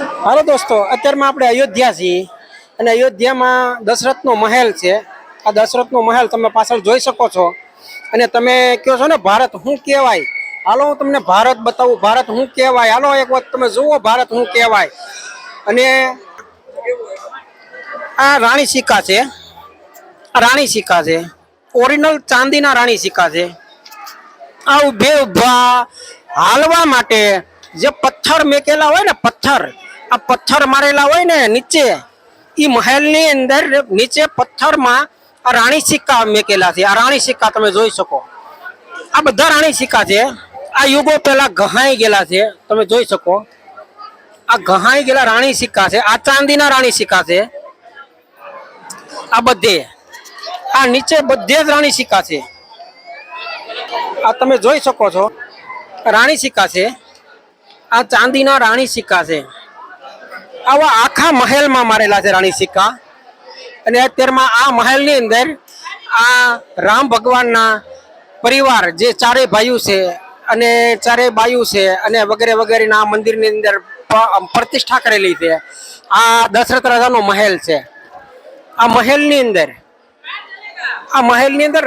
હાલો દોસ્તો, અત્યારમાં આપણે અયોધ્યા છીએ અને અયોધ્યામાં દશરથનો મહેલ છે. આ દશરથનો મહેલ તમે પાછળ જોઈ શકો છો. અને તમે કહો છો ને ભારત શું કહેવાય, હાલો હું તમને ભારત બતાવું. ભારત શું કહેવાય, હાલો એક વખત તમે જુઓ ભારત શું કહેવાય. અને આ રાણી સિક્કા છે, રાણી સિક્કા છે, ઓરિજિનલ ચાંદીના રાણી સિક્કા છે. આ ઉભા હાલવા માટે જે પથ્થર મેકેલા હોય ને, પથ્થર આ પથ્થર મારેલા હોય ને નીચે, એ મહેલની અંદર નીચે પથ્થરમાં આ રાણી સિક્કા મેકેલા છે. આ રાણી સિક્કા તમે જોઈ શકો. આ બધા રાણી સિક્કા છે. આ યુગો પહેલા ઘહાઈ ગયેલા છે, તમે જોઈ શકો. આ ઘહાઈ ગયેલા રાણી સિક્કા છે. આ ચાંદીના રાણી સિક્કા છે. આ બધે આ નીચે બધે જ રાણી સિક્કા છે. આ તમે જોઈ શકો છો, રાણી સિક્કા છે. આ ચાંદીના રાણી સિક્કા છે. આવા આખા મહેલમાં મારેલા છે રાણી સિક્કા. અને અત્યારમાં આ મહેલની અંદર આ રામ ભગવાનના પરિવાર જે ચારે ભાઈઓ છે અને ચારે બાયુ છે અને વગેરે વગેરેના આ મંદિરની અંદર પ્રતિષ્ઠા કરેલી છે. આ દશરથ રાજાનો મહેલ છે. આ મહેલની અંદર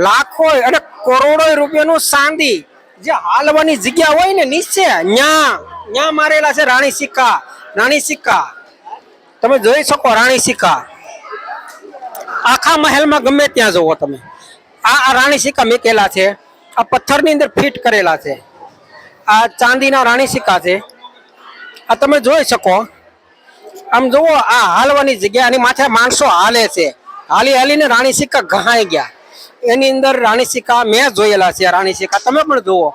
લાખો અને કરોડો રૂપિયાનું ચાંદી જે હાલવાની જગ્યા હોય ને નીચે, ન્યા મારેલા છે રાણી સિક્કા. રાણી સિક્કા તમે જોઈ શકો. રાણી સિક્કા આખા મહેલમાં ગમે ત્યાં જુઓ તમે, આ રાણી સિક્કા મેકેલા છે. આ પથ્થરની અંદર ફિટ કરેલા છે. આ ચાંદીના રાણી સિક્કા છે. આ તમે જોઈ શકો. આમ જુઓ, આ હાલવાની જગ્યા, આની માથે માણસો હાલે છે. હાલી હાલીને રાણી સિક્કા ઘહાઈ ગયા. એની અંદર રાણી સિક્કા મેં જોયેલા છે. રાણી સિક્કા તમે પણ જુઓ.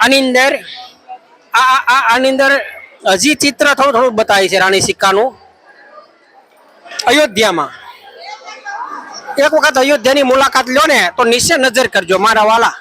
આની અંદર આની અંદર હજી ચિત્ર થોડું થોડું બતાવે છે રાણી સિક્કાનું. અયોધ્યામાં એક વખત અયોધ્યાની મુલાકાત લો ને તો નીચે નજર કરજો મારા વાલા.